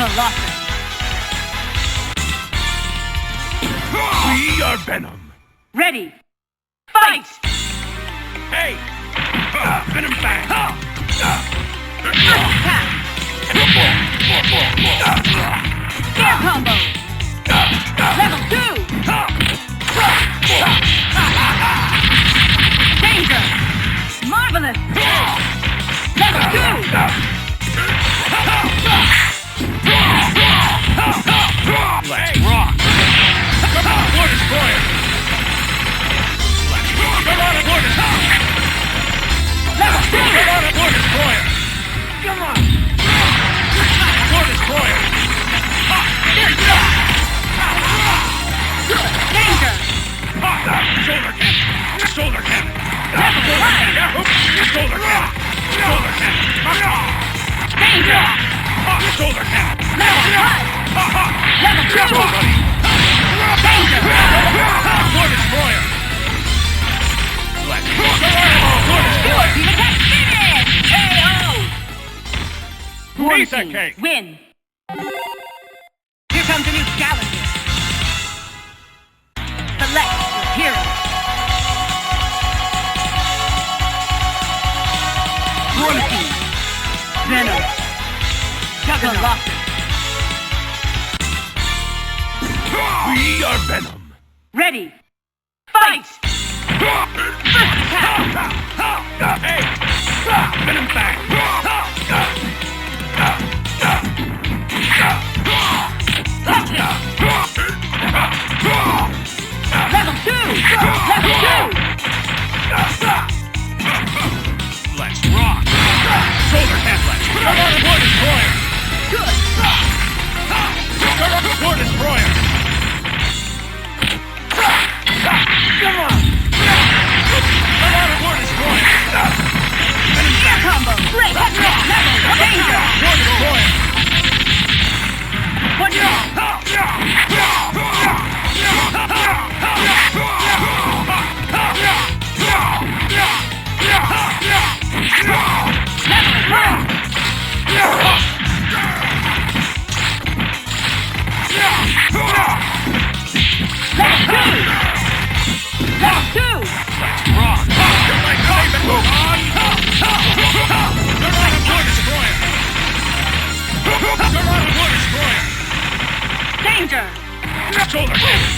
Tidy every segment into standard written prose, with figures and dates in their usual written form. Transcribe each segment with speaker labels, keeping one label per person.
Speaker 1: Velocity.
Speaker 2: We are Venom.
Speaker 1: Ready. Fight!
Speaker 2: Hey! Venom bang!
Speaker 1: Attack! Air combo! Level 2! Danger! Marvelous! Level 2!
Speaker 2: Let's rock! War Destroyer! Let's rock! War Destroyer!
Speaker 1: Level 2!
Speaker 2: War Destroyer! Come on! War Destroyer!
Speaker 1: Danger!
Speaker 2: Shoulder cannon! Shoulder cannon!
Speaker 1: Level 1!
Speaker 2: Shoulder cannon! Shoulder cannon!
Speaker 1: Danger!
Speaker 2: Shoulder cannon!
Speaker 1: Level 1! Level 2!
Speaker 2: Careful, buddy!
Speaker 1: Danger!
Speaker 2: War Destroyer! Let's rock! War Destroyer!
Speaker 1: Team attack finish! KO! War
Speaker 2: Piece of
Speaker 1: Team
Speaker 2: cake.
Speaker 1: win! Here comes a new challenger. Select your hero. War Team. Venom. Juggernaut.
Speaker 2: We are Venom.
Speaker 1: Ready. Fight! First attack.
Speaker 2: Hey! Venom bang!
Speaker 1: Level 2! Level 2!
Speaker 2: Let's rock! Shoulder headlet! War Destroyer!
Speaker 1: Good!
Speaker 2: War Destroyer! Come on! War Destroyer!
Speaker 1: Air combo! Great! Level! Danger!
Speaker 2: War Destroyer!
Speaker 1: What's wrong? Danger!
Speaker 2: Shoulder cannon!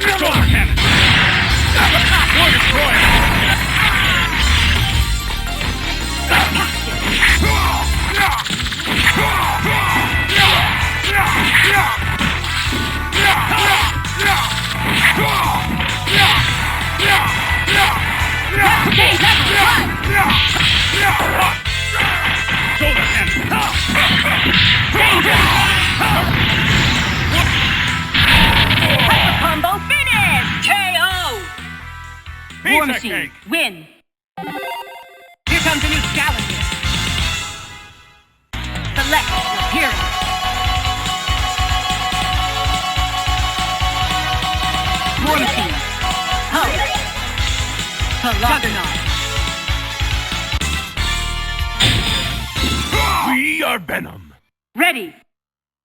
Speaker 2: Shoulder cannon! War Destroyer! Shoulder cannon!
Speaker 1: Danger! Combo finish! KO! War
Speaker 2: Pizza
Speaker 1: Machine
Speaker 2: cake!
Speaker 1: win! Here comes a new challenger. Select your hero. War Machine. Hulk. Juggernaut.
Speaker 2: We are Venom.
Speaker 1: Ready.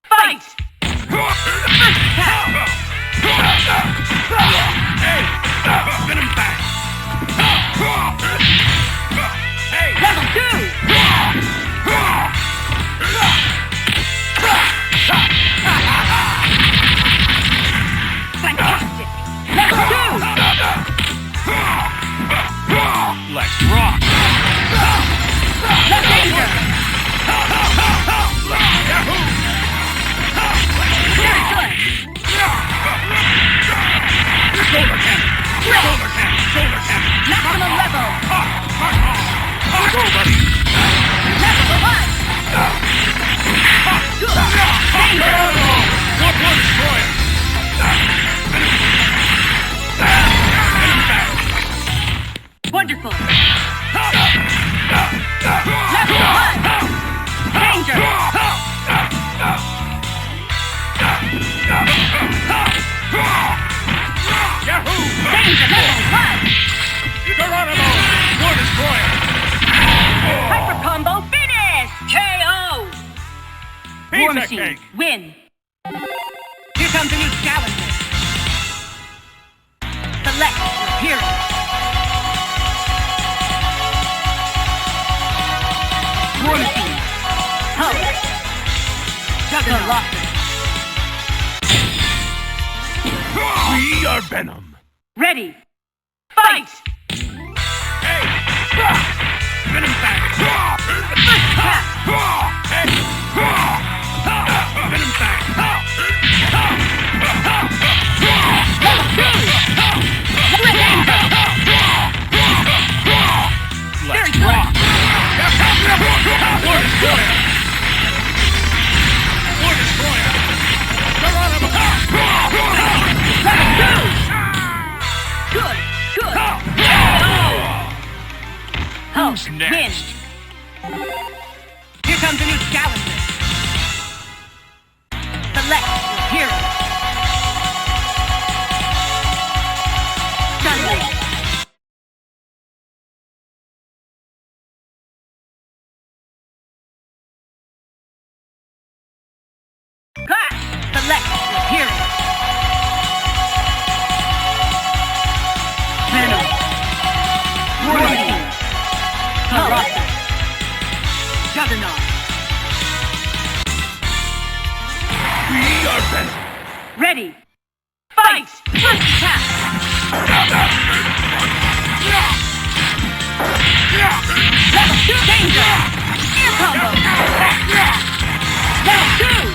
Speaker 1: Fight! First attack.
Speaker 2: Hey! Venom back! Hey!
Speaker 1: Level 2! Fantastic! Level 2!
Speaker 2: Let's rock!
Speaker 1: Left danger!
Speaker 2: Shoulder cannon! Shoulder cannon! Shoulder cannon!
Speaker 1: Maximum level! War
Speaker 2: Check
Speaker 1: Machine,
Speaker 2: egg.
Speaker 1: win. Here comes a new challenger. Select your hero. War Machine, Hulk, Juggernaut.
Speaker 2: We are Venom.
Speaker 1: Ready, fight!
Speaker 2: Hey! Venom back!
Speaker 1: Attack!
Speaker 2: Hey! Venom back!
Speaker 1: Very good!
Speaker 2: War Destroyer! War Destroyer!
Speaker 1: Good, good!
Speaker 2: Who's
Speaker 1: Win!
Speaker 2: next?
Speaker 1: Here comes a new challenger. Select your hero. Stunning. Select your hero. Venom. War Machine. Hulk. Juggernaut.
Speaker 2: We are Venom.
Speaker 1: Ready. Fight! First attack! Level 2 danger! Air combo! Level 2!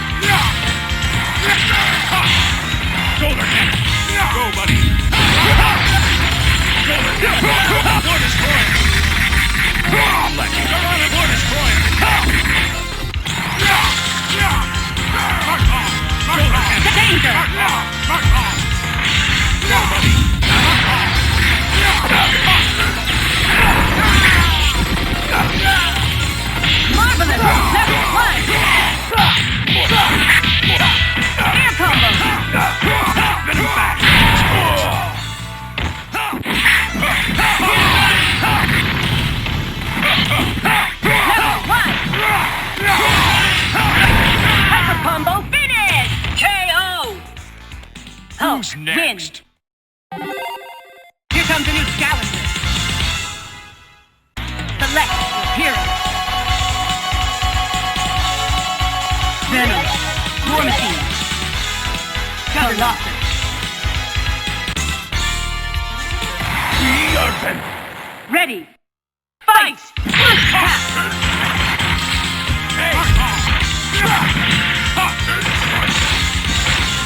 Speaker 2: Shoulder cannon. Go, buddy. Shoulder cannon. War Destroyer. War Destroyer. Mark off. Shoulder cannon.
Speaker 1: Danger!
Speaker 2: Mark off. Go, buddy.
Speaker 1: Marvelous! Level 1! Air combo!
Speaker 2: Venom back.
Speaker 1: Level 1! Hyper combo finish! KO!
Speaker 2: Who's
Speaker 1: Win!
Speaker 2: next?
Speaker 1: Here comes a new challenger. Select your hero. Venom. War Machine. Juggernaut.
Speaker 2: We are Venom.
Speaker 1: Ready. Fight! First attack!
Speaker 2: Hey!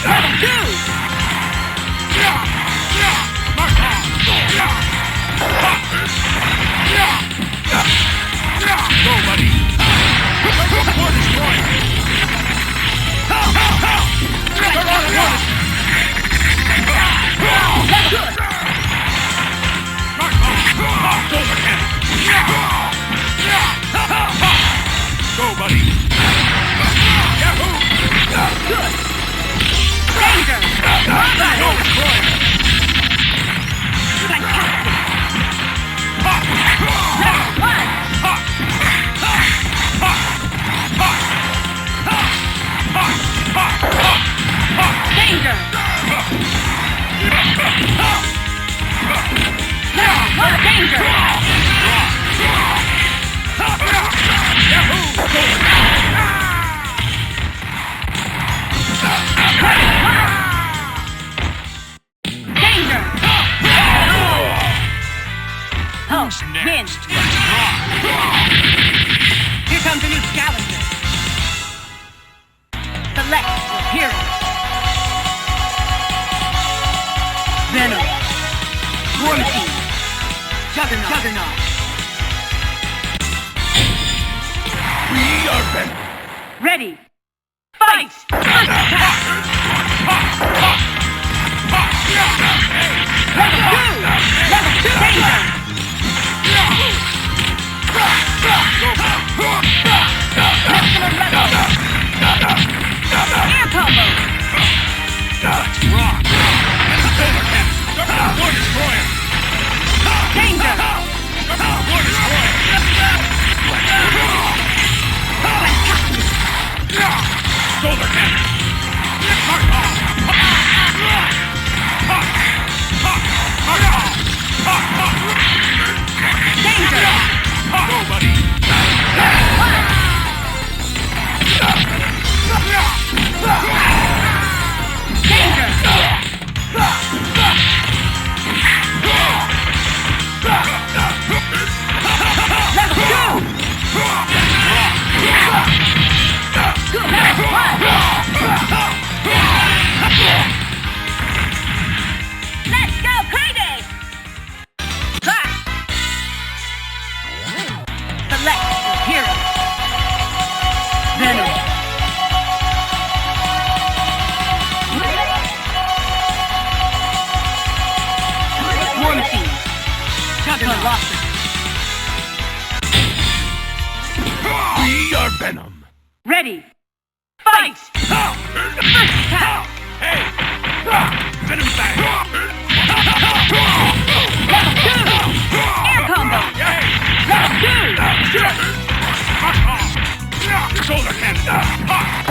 Speaker 1: Level 2!
Speaker 2: Go, buddy. War Destroyer.
Speaker 1: Good!
Speaker 2: Shoulder cannon. Go, buddy. Yahoo!
Speaker 1: Good! Danger!
Speaker 2: Go, Destroyer.
Speaker 1: Fantastic! Level 1! Danger! Level 1! Danger! Danger!
Speaker 2: Who's
Speaker 1: Win!
Speaker 2: next?
Speaker 1: Here comes a new challenger. Select your hero. Venom. War Machine. Juggernaut.
Speaker 2: We are Venom.
Speaker 1: Ready. Fight! First attack! Level 2! Level 2 danger! Maximum level! Air combo!
Speaker 2: Let's rock. Shoulder cannon. War Destroyer.
Speaker 1: Danger!
Speaker 2: War Destroyer.
Speaker 1: lost it.
Speaker 2: We are Venom.
Speaker 1: Ready. Fight!
Speaker 2: First
Speaker 1: attack.
Speaker 2: Hey! Venom back!
Speaker 1: Air combo!
Speaker 2: Shoulder cannon!